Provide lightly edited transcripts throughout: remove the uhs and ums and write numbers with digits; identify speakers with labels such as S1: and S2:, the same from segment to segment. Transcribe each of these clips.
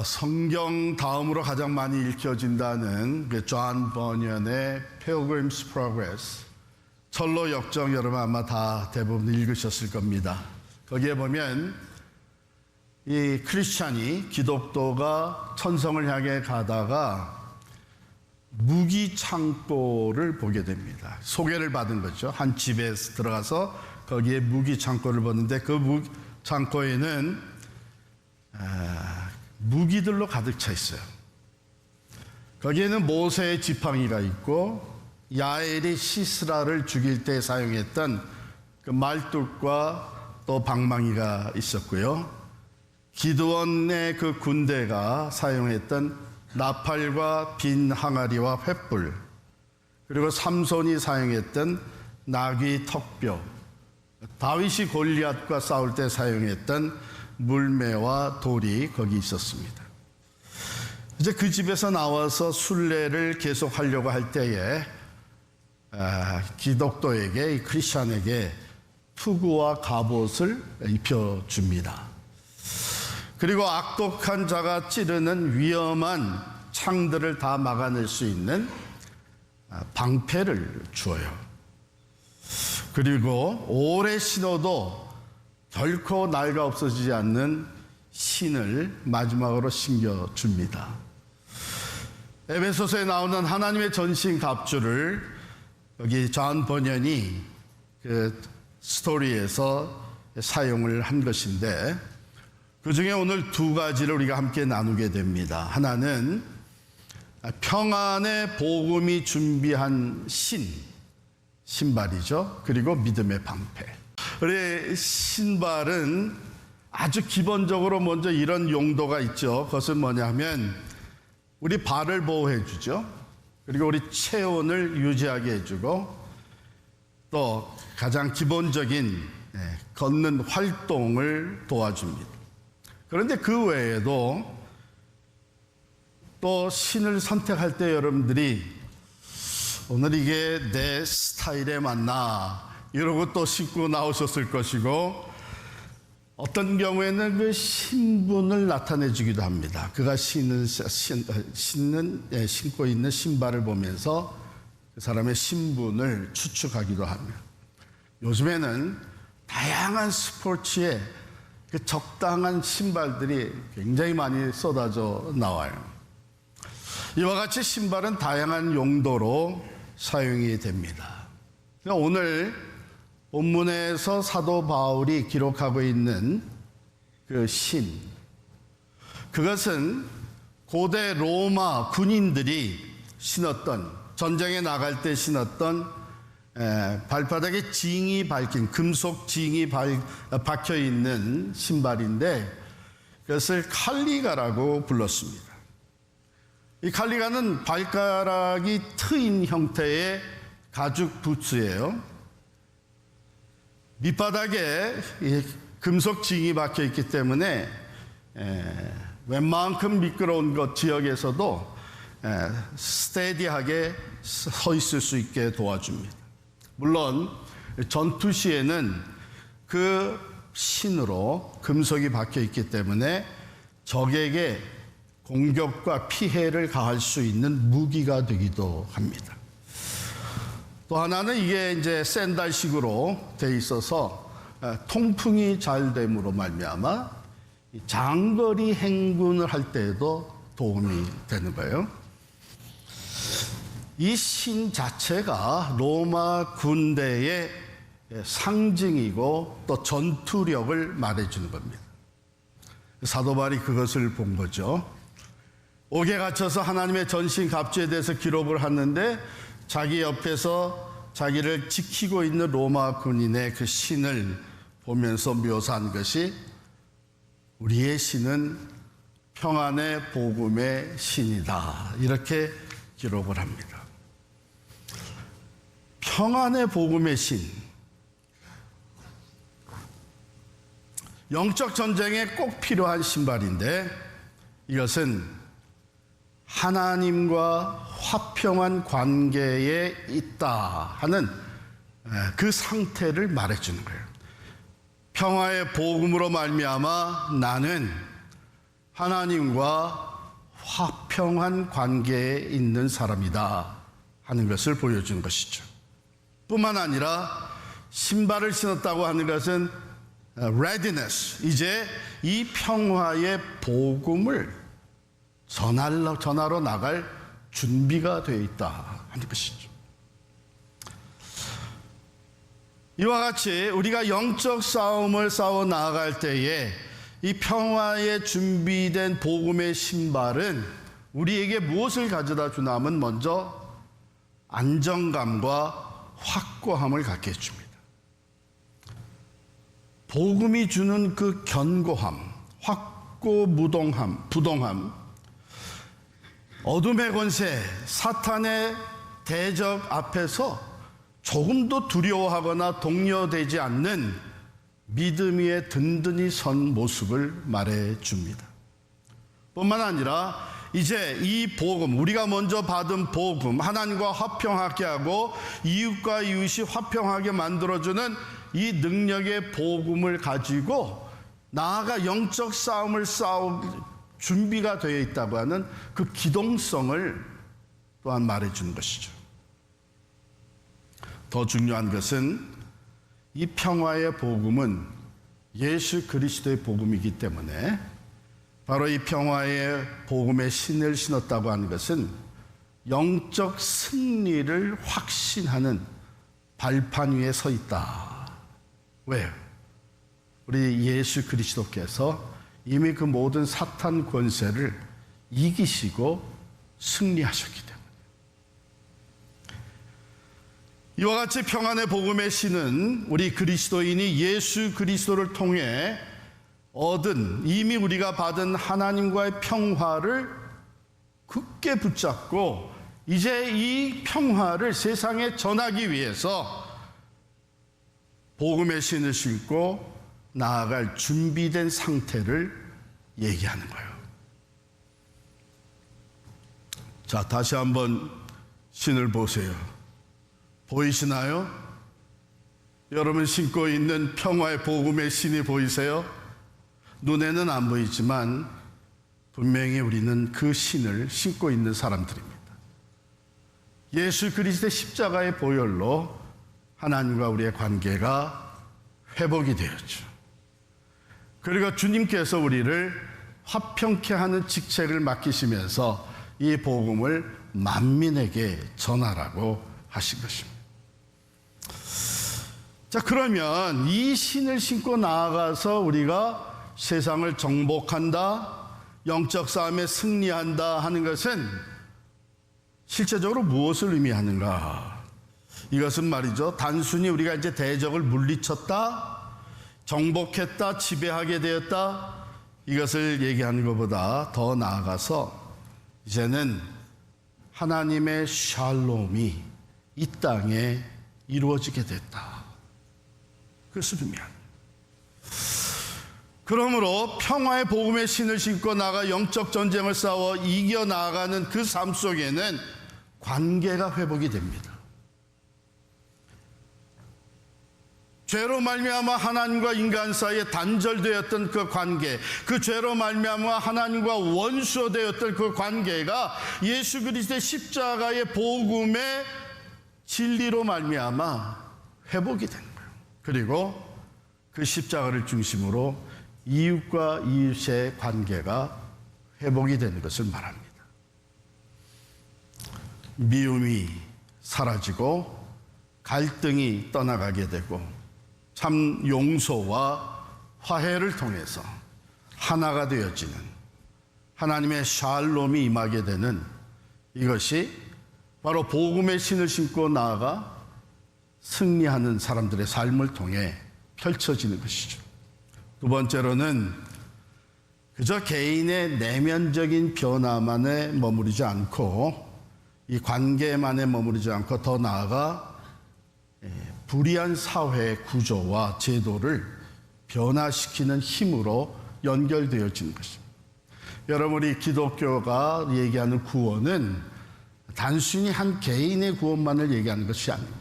S1: 성경 다음으로 가장 많이 읽혀진다는 존 버니언의 Pilgrim's Progress, 철로 역정, 여러분 아마 다 대부분 읽으셨을 겁니다. 거기에 보면 이 크리스찬이, 기독교가 천성을 향해 가다가 무기 창고를 보게 됩니다. 소개를 받은 거죠. 한 집에 들어가서 거기에 무기 창고를 보는데 그 창고에는 무기들로 가득 차 있어요. 거기에는 모세의 지팡이가 있고 야엘이 시스라를 죽일 때 사용했던 그 말뚝과 또 방망이가 있었고요. 기드온의 그 군대가 사용했던 나팔과 빈 항아리와 횃불, 그리고 삼손이 사용했던 나귀 턱뼈, 다윗이 골리앗과 싸울 때 사용했던 물매와 돌이 거기 있었습니다. 이제 그 집에서 나와서 순례를 계속 하려고 할 때에 기독교에게, 이 크리스찬에게 투구와 갑옷을 입혀줍니다. 그리고 악독한 자가 찌르는 위험한 창들을 다 막아낼 수 있는 방패를 주어요. 그리고 오래 신어도 결코 낡아 없어지지 않는 신을 마지막으로 신겨줍니다. 에베소서에 나오는 하나님의 전신 갑주를 여기 존 버니언이 그 스토리에서 사용을 한 것인데, 그 중에 오늘 두 가지를 우리가 함께 나누게 됩니다. 하나는 평안의 복음이 준비한 신발이죠. 그리고 믿음의 방패. 우리 신발은 아주 기본적으로 먼저 이런 용도가 있죠. 그것은 뭐냐 하면 우리 발을 보호해 주죠. 그리고 우리 체온을 유지하게 해주고, 또 가장 기본적인 걷는 활동을 도와줍니다. 그런데 그 외에도 또 신을 선택할 때 여러분들이 오늘 이게 내 스타일에 맞나 이러고 또 신고 나오셨을 것이고, 어떤 경우에는 그 신분을 나타내 주기도 합니다. 그가 신고 있는 신발을 보면서 그 사람의 신분을 추측하기도 합니다. 요즘에는 다양한 스포츠에 그 적당한 신발들이 굉장히 많이 쏟아져 나와요. 이와 같이 신발은 다양한 용도로 사용이 됩니다. 오늘 본문에서 사도 바울이 기록하고 있는 그 그것은 고대 로마 군인들이 신었던, 전쟁에 나갈 때 신었던 발바닥에 징이 박힌, 금속 징이 박혀 있는 신발인데, 그것을 칼리가라고 불렀습니다. 이 칼리가는 발가락이 트인 형태의 가죽 부츠예요. 밑바닥에 금속 징이 박혀 있기 때문에 웬만큼 미끄러운 것 지역에서도 스테디하게 서 있을 수 있게 도와줍니다. 물론 전투 시에는 그 신으로 금속이 박혀 있기 때문에 적에게 공격과 피해를 가할 수 있는 무기가 되기도 합니다. 또 하나는 이게 이제 샌달식으로 돼 있어서 통풍이 잘 됨으로 말미암아 장거리 행군을 할 때에도 도움이 되는 거예요. 이 신 자체가 로마 군대의 상징이고 또 전투력을 말해주는 겁니다. 사도 바울이 그것을 본 거죠. 옥에 갇혀서 하나님의 전신 갑주에 대해서 기록을 하는데, 자기 옆에서 자기를 지키고 있는 로마 군인의 그 신을 보면서 묘사한 것이, 우리의 신은 평안의 복음의 신이다, 이렇게 기록을 합니다. 평안의 복음의 신, 영적 전쟁에 꼭 필요한 신발인데, 이것은 하나님과 화평한 관계에 있다 하는 그 상태를 말해주는 거예요. 평화의 복음으로 말미암아 나는 하나님과 화평한 관계에 있는 사람이다 하는 것을 보여주는 것이죠. 뿐만 아니라 신발을 신었다고 하는 것은 readiness, 이제 이 평화의 복음을 전하러 나갈 준비가 되어 있다 하는 것이죠. 이와 같이 우리가 영적 싸움을 싸워 나아갈 때에 이 평화에 준비된 복음의 신발은 우리에게 무엇을 가져다 주나 하면 먼저 안정감과 확고함을 갖게 해줍니다. 복음이 주는 그 견고함, 확고무동함, 부동함, 어둠의 권세, 사탄의 대적 앞에서 조금도 두려워하거나 동요되지 않는 믿음 위에 든든히 선 모습을 말해줍니다. 뿐만 아니라 이제 이 복음, 우리가 먼저 받은 복음, 하나님과 화평하게 하고 이웃과 이웃이 화평하게 만들어주는 이 능력의 복음을 가지고 나아가 영적 싸움을 싸울 준비가 되어 있다고 하는 그 기동성을 또한 말해주는 것이죠. 더 중요한 것은 이 평화의 복음은 예수 그리스도의 복음이기 때문에 바로 이 평화의 복음의 신을 신었다고 하는 것은 영적 승리를 확신하는 발판 위에 서 있다. 왜요? 우리 예수 그리스도께서 이미 그 모든 사탄 권세를 이기시고 승리하셨기 때문에 이와 같이 평안의 복음의 신은 우리 그리스도인이 예수 그리스도를 통해 얻은 이미 우리가 받은 하나님과의 평화를 굳게 붙잡고 이제 이 평화를 세상에 전하기 위해서 복음의 신을 신고 나아갈 준비된 상태를 얘기하는 거예요. 자, 다시 한번 신을 보세요. 보이시나요? 여러분 신고 있는 평화의 복음의 신이 보이세요? 눈에는 안 보이지만 분명히 우리는 그 신을 신고 있는 사람들입니다. 예수 그리스도의 십자가의 보혈로 하나님과 우리의 관계가 회복이 되었죠. 그리고 주님께서 우리를 화평케 하는 직책을 맡기시면서 이 복음을 만민에게 전하라고 하신 것입니다. 자, 그러면 이 신을 신고 나아가서 우리가 세상을 정복한다, 영적 싸움에 승리한다 하는 것은 실제적으로 무엇을 의미하는가? 이것은 말이죠, 단순히 우리가 이제 대적을 물리쳤다, 정복했다, 지배하게 되었다, 이것을 얘기하는 것보다 더 나아가서 이제는 하나님의 샬롬이 이 땅에 이루어지게 됐다. 그것을 의미합니다. 그러므로 평화의 복음의 신을 신고 나가 영적 전쟁을 싸워 이겨 나아가는 그 삶 속에는 관계가 회복이 됩니다. 죄로 말미암아 하나님과 인간 사이에 단절되었던 그 관계, 그 죄로 말미암아 하나님과 원수가 되었던 그 관계가 예수 그리스도의 십자가의 복음의 진리로 말미암아 회복이 되는 거예요. 그리고 그 십자가를 중심으로 이웃과 이웃의 관계가 회복이 되는 것을 말합니다. 미움이 사라지고 갈등이 떠나가게 되고 참 용서와 화해를 통해서 하나가 되어지는 하나님의 샬롬이 임하게 되는 이것이 바로 복음의 신을 신고 나아가 승리하는 사람들의 삶을 통해 펼쳐지는 것이죠. 두 번째로는 그저 개인의 내면적인 변화만에 머무르지 않고 이 관계만에 머무르지 않고 더 나아가 불의한 사회 구조와 제도를 변화시키는 힘으로 연결되어지는 것입니다. 여러분, 우리 기독교가 얘기하는 구원은 단순히 한 개인의 구원만을 얘기하는 것이 아닙니다.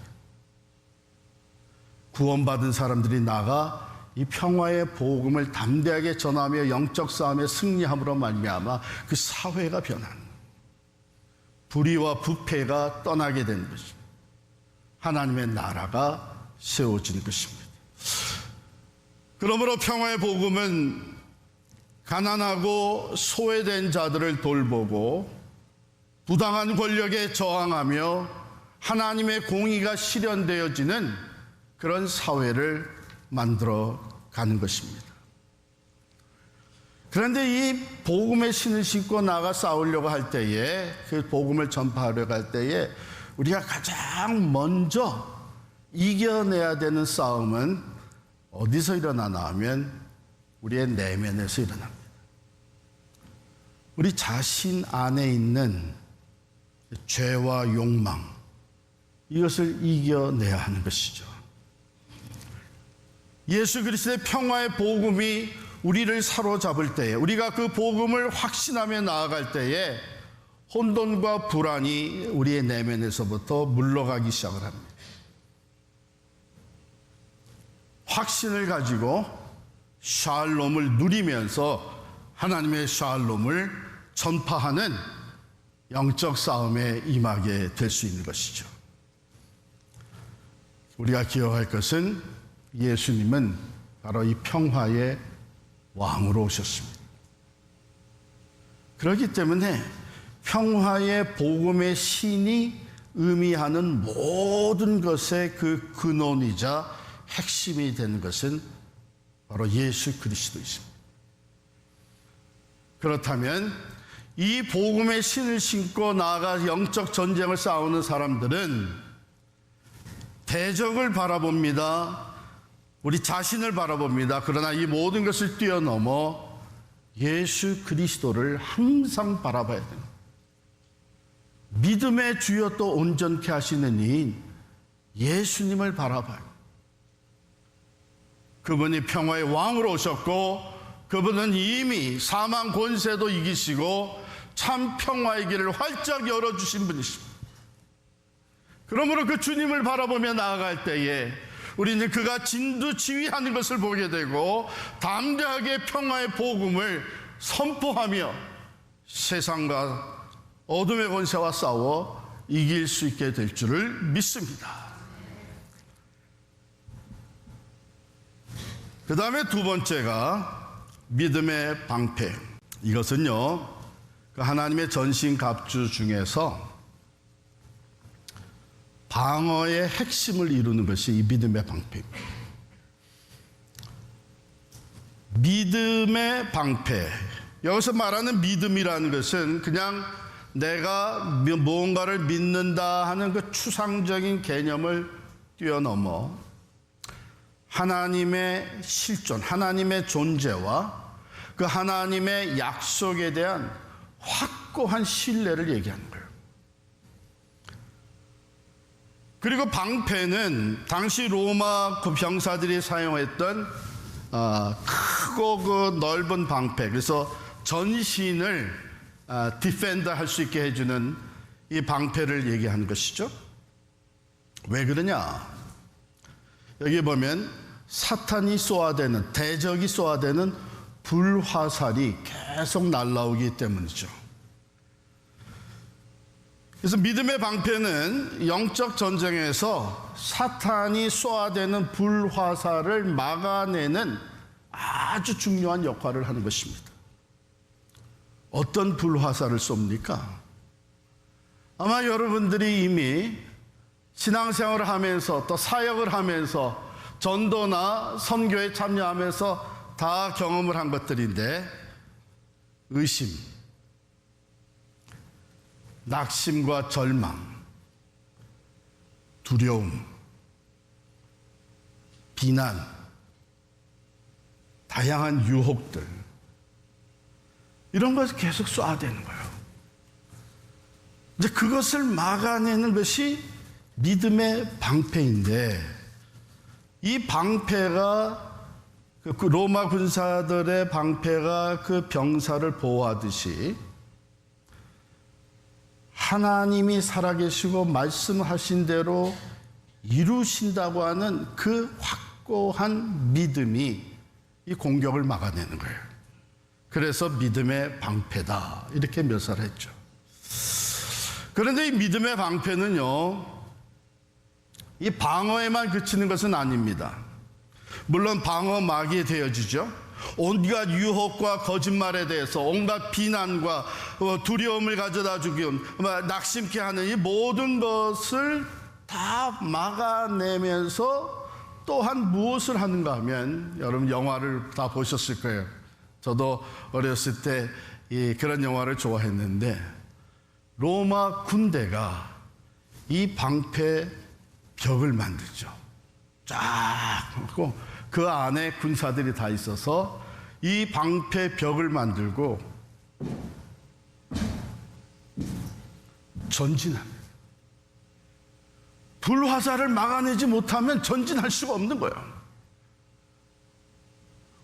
S1: 구원받은 사람들이 나가 이 평화의 복음을 담대하게 전하며 영적 싸움에 승리함으로 말미암아 그 사회가 변한, 불의와 부패가 떠나게 된 것입니다. 하나님의 나라가 세워진 것입니다. 그러므로 평화의 복음은 가난하고 소외된 자들을 돌보고 부당한 권력에 저항하며 하나님의 공의가 실현되어지는 그런 사회를 만들어 가는 것입니다. 그런데 이 복음의 신을 신고 나가 싸우려고 할 때에, 그 복음을 전파하려고 할 때에 우리가 가장 먼저 이겨내야 되는 싸움은 어디서 일어나나 하면 우리의 내면에서 일어납니다. 우리 자신 안에 있는 죄와 욕망, 이것을 이겨내야 하는 것이죠. 예수 그리스도의 평화의 복음이 우리를 사로잡을 때에, 우리가 그 복음을 확신하며 나아갈 때에 혼돈과 불안이 우리의 내면에서부터 물러가기 시작을 합니다. 확신을 가지고 샬롬을 누리면서 하나님의 샬롬을 전파하는 영적 싸움에 임하게 될 수 있는 것이죠. 우리가 기억할 것은 예수님은 바로 이 평화의 왕으로 오셨습니다. 그렇기 때문에 평화의 복음의 신이 의미하는 모든 것의 그 근원이자 핵심이 되는 것은 바로 예수 그리스도이십니다. 그렇다면 이 복음의 신을 신고 나아가 영적 전쟁을 싸우는 사람들은 대적을 바라봅니다. 우리 자신을 바라봅니다. 그러나 이 모든 것을 뛰어넘어 예수 그리스도를 항상 바라봐야 됩니다. 믿음의 주여 또 온전케 하시는 이인 예수님을 바라봐요. 그분이 평화의 왕으로 오셨고, 그분은 이미 사망 권세도 이기시고 참 평화의 길을 활짝 열어주신 분이십니다. 그러므로 그 주님을 바라보며 나아갈 때에 우리는 그가 진두지휘하는 것을 보게 되고 담대하게 평화의 복음을 선포하며 세상과 어둠의 권세와 싸워 이길 수 있게 될 줄을 믿습니다. 그 다음에 두 번째가 믿음의 방패. 이것은요, 그 하나님의 전신갑주 중에서 방어의 핵심을 이루는 것이 이 믿음의 방패입니다. 믿음의 방패. 여기서 말하는 믿음이라는 것은 그냥 내가 무언가를 믿는다 하는 그 추상적인 개념을 뛰어넘어 하나님의 실존, 하나님의 존재와 그 하나님의 약속에 대한 확고한 신뢰를 얘기하는 거예요. 그리고 방패는 당시 로마 그 병사들이 사용했던 크고 그 넓은 방패, 그래서 전신을 디펜더 할 수 있게 해주는 이 방패를 얘기하는 것이죠. 왜 그러냐? 여기 보면 사탄이 쏘아대는, 대적이 쏘아대는 불화살이 계속 날아오기 때문이죠. 그래서 믿음의 방패는 영적 전쟁에서 사탄이 쏘아대는 불화살을 막아내는 아주 중요한 역할을 하는 것입니다. 어떤 불화살을 쏩니까? 아마 여러분들이 이미 신앙생활을 하면서 또 사역을 하면서 전도나 선교에 참여하면서 다 경험을 한 것들인데, 의심, 낙심과 절망, 두려움, 비난, 다양한 유혹들, 이런 것을 계속 쏘아대는 거예요. 이제 그것을 막아내는 것이 믿음의 방패인데, 이 방패가 그 로마 군사들의 방패가 그 병사를 보호하듯이 하나님이 살아계시고 말씀하신 대로 이루신다고 하는 그 확고한 믿음이 이 공격을 막아내는 거예요. 그래서 믿음의 방패다 이렇게 묘사를 했죠. 그런데 이 믿음의 방패는요, 이 방어에만 그치는 것은 아닙니다. 물론 방어막이 되어주죠. 온갖 유혹과 거짓말에 대해서 온갖 비난과 두려움을 가져다 주긴 낙심케 하는 이 모든 것을 다 막아내면서 또한 무엇을 하는가 하면, 여러분 영화를 다 보셨을 거예요. 저도 어렸을 때 그런 영화를 좋아했는데, 로마 군대가 이 방패 벽을 만들죠. 쫙 하고 그 안에 군사들이 다 있어서 이 방패 벽을 만들고 전진합니다. 불화살을 막아내지 못하면 전진할 수가 없는 거예요.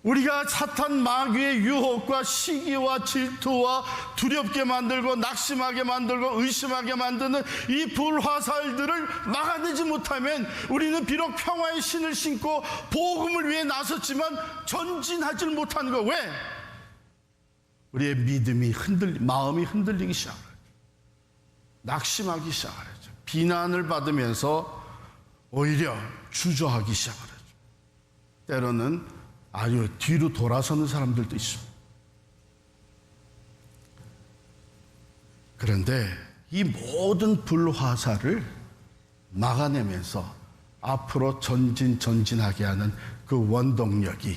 S1: 우리가 사탄 마귀의 유혹과 시기와 질투와 두렵게 만들고 낙심하게 만들고 의심하게 만드는 이 불화살들을 막아내지 못하면 우리는 비록 평화의 신을 신고 복음을 위해 나섰지만 전진하지 못하는 거예요. 왜? 우리의 믿음이 마음이 흔들리기 시작해요. 낙심하기 시작하죠. 비난을 받으면서 오히려 주저하기 시작하죠. 때로는 아주 뒤로 돌아서는 사람들도 있습니다. 그런데 이 모든 불화살을 막아내면서 앞으로 전진하게 하는 그 원동력이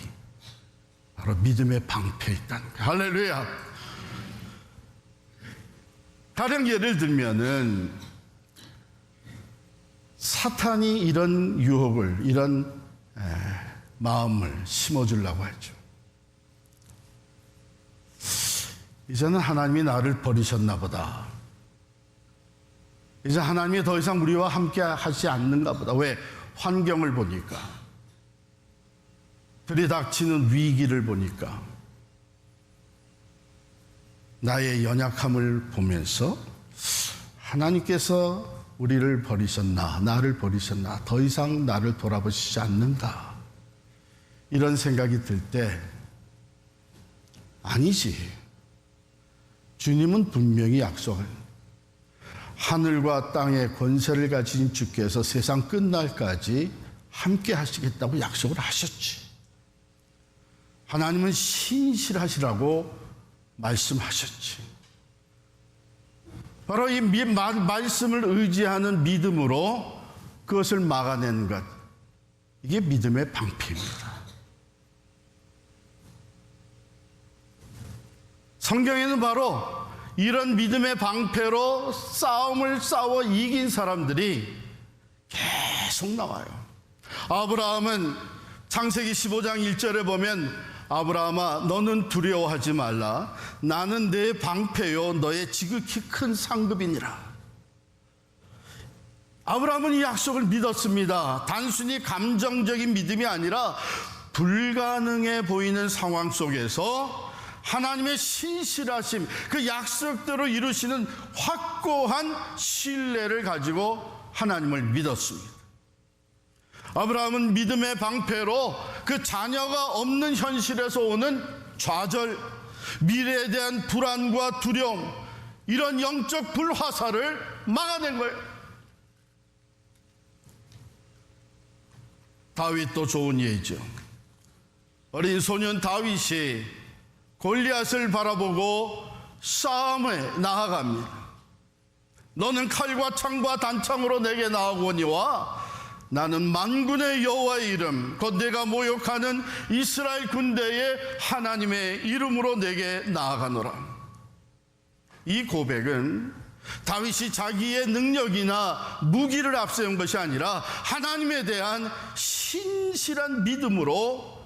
S1: 바로 믿음의 방패에 있다는 거예요. 할렐루야. 가령 예를 들면은 사탄이 이런 유혹을, 이런 마음을 심어주려고 했죠. 이제는 하나님이 나를 버리셨나 보다. 이제 하나님이 더 이상 우리와 함께 하지 않는가 보다. 왜? 환경을 보니까, 들이닥치는 위기를 보니까, 나의 연약함을 보면서 하나님께서 우리를 버리셨나, 나를 버리셨나, 더 이상 나를 돌아보시지 않는가, 이런 생각이 들 때, 아니지, 주님은 분명히 약속을, 하늘과 땅의 권세를 가진 주께서 세상 끝날까지 함께 하시겠다고 약속을 하셨지. 하나님은 신실하시라고 말씀하셨지. 바로 이 말씀을 의지하는 믿음으로 그것을 막아내는 것, 이게 믿음의 방패입니다. 성경에는 바로 이런 믿음의 방패로 싸움을 싸워 이긴 사람들이 계속 나와요. 아브라함은 창세기 15장 1절에 보면, 아브라함아 너는 두려워하지 말라. 나는 내 방패요 너의 지극히 큰 상급이니라. 아브라함은 이 약속을 믿었습니다. 단순히 감정적인 믿음이 아니라 불가능해 보이는 상황 속에서 하나님의 신실하심, 그 약속대로 이루시는 확고한 신뢰를 가지고 하나님을 믿었습니다. 아브라함은 믿음의 방패로 그 자녀가 없는 현실에서 오는 좌절, 미래에 대한 불안과 두려움, 이런 영적 불화살을 막아낸 거예요. 다윗도 좋은 예이죠. 어린 소년 다윗이 골리앗을 바라보고 싸움에 나아갑니다. 너는 칼과 창과 단창으로 내게 나아오거니와 나는 만군의 여호와의 이름, 곧 내가 모욕하는 이스라엘 군대의 하나님의 이름으로 내게 나아가노라. 이 고백은 다윗이 자기의 능력이나 무기를 앞세운 것이 아니라 하나님에 대한 신실한 믿음으로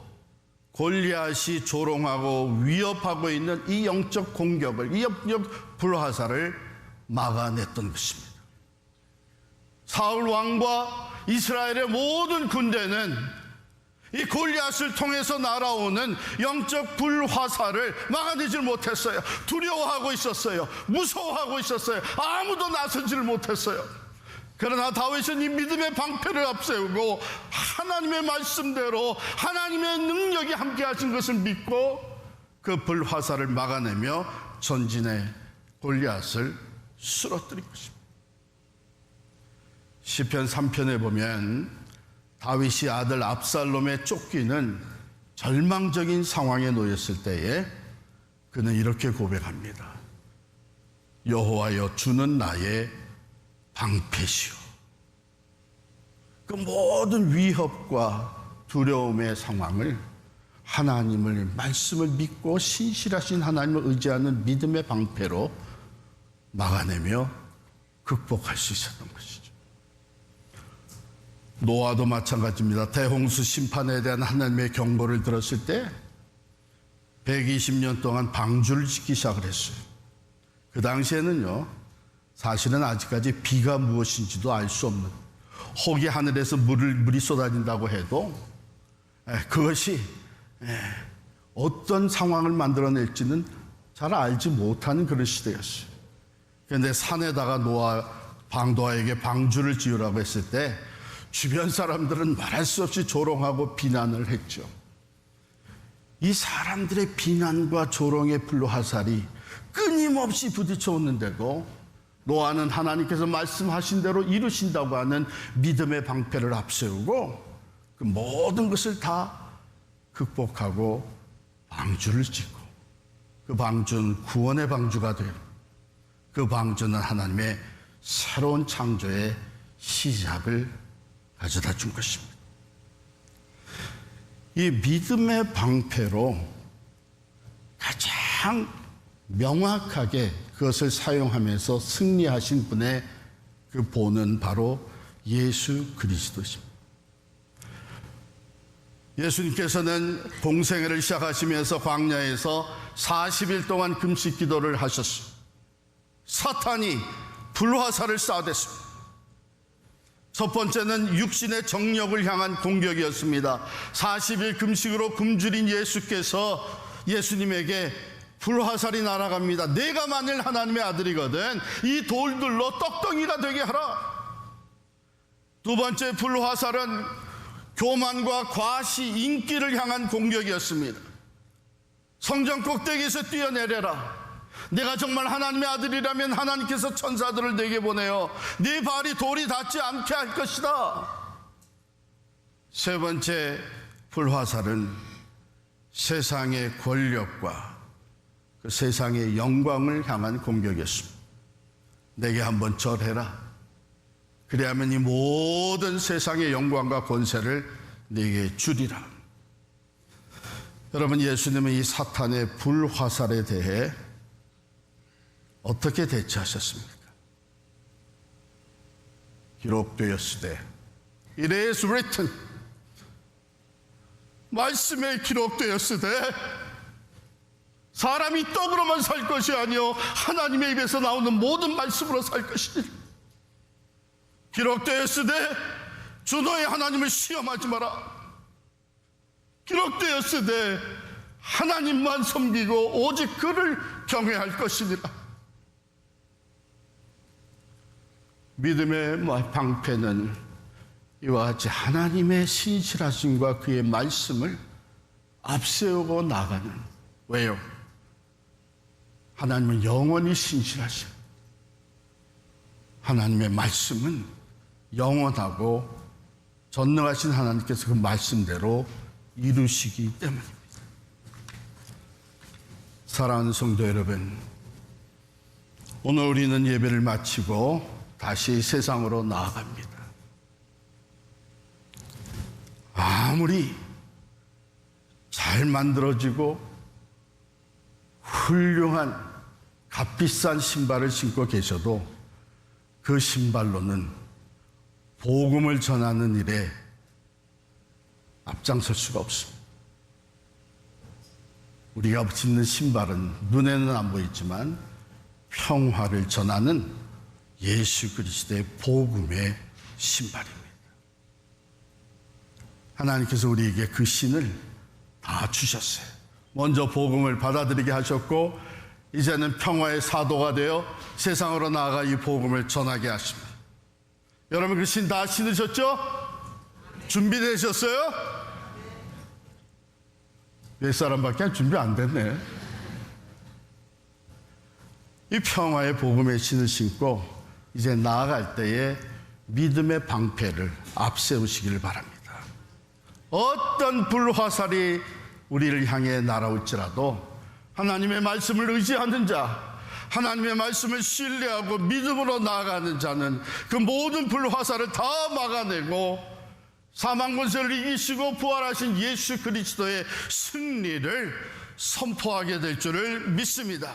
S1: 골리앗이 조롱하고 위협하고 있는 이 영적 공격을, 이 영적 불화살을 막아냈던 것입니다. 사울 왕과 이스라엘의 모든 군대는 이 골리앗을 통해서 날아오는 영적 불화살을 막아내질 못했어요. 두려워하고 있었어요. 무서워하고 있었어요. 아무도 나서지를 못했어요. 그러나 다윗은 이 믿음의 방패를 앞세우고 하나님의 말씀대로 하나님의 능력이 함께 하신 것을 믿고 그 불화살을 막아내며 전진의 골리앗을 쓰러뜨린 것입니다. 시편 3편에 보면 다윗이 아들 압살롬의 쫓기는 절망적인 상황에 놓였을 때에 그는 이렇게 고백합니다. 여호와여, 주는 나의 방패시오. 그 모든 위협과 두려움의 상황을 하나님을, 말씀을 믿고 신실하신 하나님을 의지하는 믿음의 방패로 막아내며 극복할 수 있었던 것이죠. 노아도 마찬가지입니다. 대홍수 심판에 대한 하나님의 경고를 들었을 때 120년 동안 방주를 짓기 시작을 했어요. 그 당시에는요, 사실은 아직까지 비가 무엇인지도 알 수 없는, 혹이 하늘에서 물이 쏟아진다고 해도 그것이 어떤 상황을 만들어낼지는 잘 알지 못하는 그런 시대였어요. 그런데 산에다가 노아에게 방주를 지으라고 했을 때 주변 사람들은 말할 수 없이 조롱하고 비난을 했죠. 이 사람들의 비난과 조롱의 불화살이 끊임없이 부딪혀 오는데도 노아는 하나님께서 말씀하신 대로 이루신다고 하는 믿음의 방패를 앞세우고 그 모든 것을 다 극복하고 방주를 짓고, 그 방주는 구원의 방주가 되고, 그 방주는 하나님의 새로운 창조의 시작을 가져다 준 것입니다. 이 믿음의 방패로 가장 명확하게 그것을 사용하면서 승리하신 분의 그 본은 바로 예수 그리스도십니다. 예수님께서는 공생애를 시작하시면서 광야에서 40일 동안 금식 기도를 하셨어요. 사탄이 불화살을 쏴댔습니다. 첫 번째는 육신의 정력을 향한 공격이었습니다. 40일 금식으로 굶주린 예수님에게 불화살이 날아갑니다. 내가 만일 하나님의 아들이거든 이 돌들로 떡덩이가 되게 하라. 두 번째 불화살은 교만과 과시, 인기를 향한 공격이었습니다. 성전 꼭대기에서 뛰어내려라. 내가 정말 하나님의 아들이라면 하나님께서 천사들을 내게 보내어 네 발이 돌이 닿지 않게 할 것이다. 세 번째 불화살은 세상의 권력과 그 세상의 영광을 향한 공격이었습니다. 내게 한번 절해라. 그래야만 이 모든 세상의 영광과 권세를 네게 주리라. 여러분, 예수님은 이 사탄의 불화살에 대해 어떻게 대처하셨습니까? 기록되었으되, It is written, 말씀에 기록되었으되 사람이 떡으로만 살 것이 아니요 하나님의 입에서 나오는 모든 말씀으로 살 것이니, 기록되었으되 주 너의 하나님을 시험하지 마라. 기록되었으되 하나님만 섬기고 오직 그를 경외할 것이니라. 믿음의 방패는 이와 같이 하나님의 신실하심과 그의 말씀을 앞세우고 나가는, 왜요? 하나님은 영원히 신실하셔. 하나님의 말씀은 영원하고 전능하신 하나님께서 그 말씀대로 이루시기 때문입니다. 사랑하는 성도 여러분, 오늘 우리는 예배를 마치고 다시 세상으로 나아갑니다. 아무리 잘 만들어지고 훌륭한 값비싼 신발을 신고 계셔도 그 신발로는 복음을 전하는 일에 앞장설 수가 없습니다. 우리가 신는 신발은 눈에는 안 보이지만 평화를 전하는 예수 그리스도의 복음의 신발입니다. 하나님께서 우리에게 그 신을 다 주셨어요. 먼저 복음을 받아들이게 하셨고 이제는 평화의 사도가 되어 세상으로 나아가 이 복음을 전하게 하십니다. 여러분 그 신 다 신으셨죠? 준비되셨어요? 몇 사람밖에 준비 안 됐네. 이 평화의 복음의 신을 신고 이제 나아갈 때에 믿음의 방패를 앞세우시기를 바랍니다. 어떤 불화살이 우리를 향해 날아올지라도 하나님의 말씀을 의지하는 자, 하나님의 말씀을 신뢰하고 믿음으로 나아가는 자는 그 모든 불화살을 다 막아내고 사망 권세를 이기시고 부활하신 예수 그리스도의 승리를 선포하게 될 줄을 믿습니다.